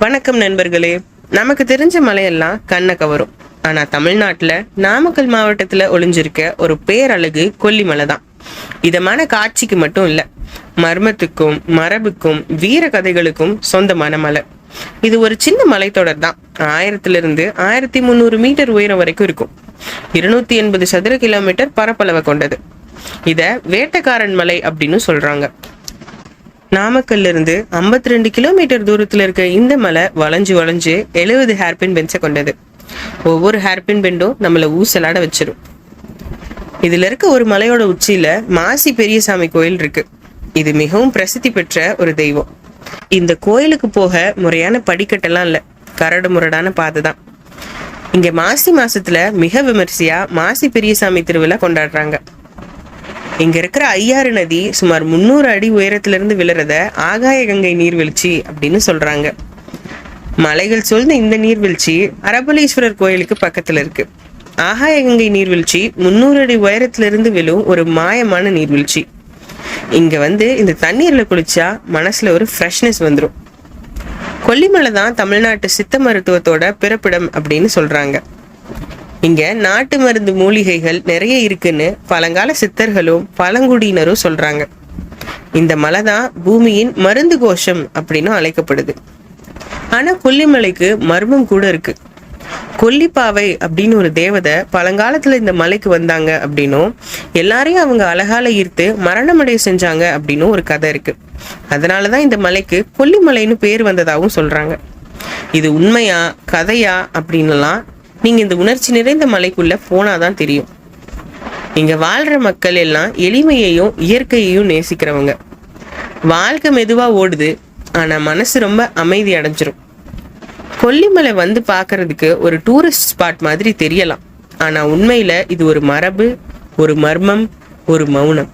வணக்கம் நண்பர்களே. நமக்கு தெரிஞ்ச மலையெல்லாம் கண்ணை கவரும். ஆனா தமிழ்நாட்டுல நாமக்கல் மாவட்டத்துல ஒளிஞ்சிருக்க ஒரு பேரழகு கொல்லிமலை தான். இதமான காட்சிக்கு மட்டும் இல்ல, மர்மத்துக்கும் மரபுக்கும் வீர கதைகளுக்கும் சொந்தமான மலை. இது ஒரு சின்ன மலைத்தொடர் தான். 1000 to 1300 மீட்டர் உயரம் வரைக்கும் இருக்கும். 280 சதுர கிலோமீட்டர் பரப்பளவை கொண்டது. இத வேட்டக்காரன் மலை அப்படின்னு சொல்றாங்க. நாமக்கல்ல இருந்து 52 கிலோமீட்டர் தூரத்துல இருக்க இந்த மலை வளைஞ்சு 70 ஹேர்பின் பென்ஸை கொண்டது. ஒவ்வொரு ஹேர்பின் பெண்டும் நம்மள ஊசலாட வச்சிரும். இதுல இருக்க ஒரு மலையோட உச்சியில மாசி பெரியசாமி கோயில் இருக்கு. இது மிகவும் பிரசித்தி பெற்ற ஒரு தெய்வம். இந்த கோயிலுக்கு போக முறையான படிக்கட்டெல்லாம் இல்ல, கரடு முரடான பாதை தான். இங்க மாசி மாசத்துல மிக விமர்சையா மாசி பெரியசாமி திருவிழா கொண்டாடுறாங்க. இங்க இருக்கிற ஐயாறு நதி சுமார் 300 அடி உயரத்துல இருந்து விழுறத ஆகாய கங்கை நீர்வீழ்ச்சி அப்படின்னு சொல்றாங்க. மலைகள் சூழ்ந்த இந்த நீர்வீழ்ச்சி அரபலீஸ்வரர் கோயிலுக்கு பக்கத்துல இருக்கு. ஆகாய கங்கை நீர்வீழ்ச்சி 300 அடி உயரத்துல இருந்து விழும் ஒரு மாயமான நீர்வீழ்ச்சி. இங்க இந்த தண்ணீர்ல குளிச்சா மனசுல ஒரு ஃப்ரெஷ்னஸ் வந்துடும். கொல்லிமலை தான் தமிழ்நாட்டு சித்த மருத்துவத்தோட பிறப்பிடம் அப்படின்னு சொல்றாங்க. இங்க நாட்டு மருந்து மூலிகைகள் நிறைய இருக்குன்னு பழங்கால சித்தர்களும் பழங்குடியினரும் சொல்றாங்க. இந்த மலை தான் பூமியின் மருந்து கோஷம் அப்படின்னு அழைக்கப்படுது. ஆனா கொல்லிமலைக்கு மர்மம் கூட இருக்கு. கொல்லிப்பாவை அப்படின்னு ஒரு தேவதை பழங்காலத்துல இந்த மலைக்கு வந்தாங்க அப்படின்னும், எல்லாரையும் அவங்க அழகால ஈர்த்து மரணமடைய செஞ்சாங்க அப்படின்னு ஒரு கதை இருக்கு. அதனாலதான் இந்த மலைக்கு கொல்லிமலைன்னு பேர் வந்ததாகவும் சொல்றாங்க. இது உண்மையா கதையா அப்படின்னுலாம் நீங்க இந்த உணர்ச்சி நிறைந்த மலைக்குள்ள போனாதான் தெரியும். இங்க வாழ்ற மக்கள் எல்லாம் எளிமையையும் இயற்கையையும் நேசிக்கிறவங்க. வாழ்க்கை மெதுவா ஓடுது, ஆனா மனசு ரொம்ப அமைதி அடைஞ்சிரும். கொல்லிமலை பாக்குறதுக்கு ஒரு டூரிஸ்ட் ஸ்பாட் மாதிரி தெரியலாம், ஆனா உண்மையில இது ஒரு மரபு, ஒரு மர்மம், ஒரு மௌனம்.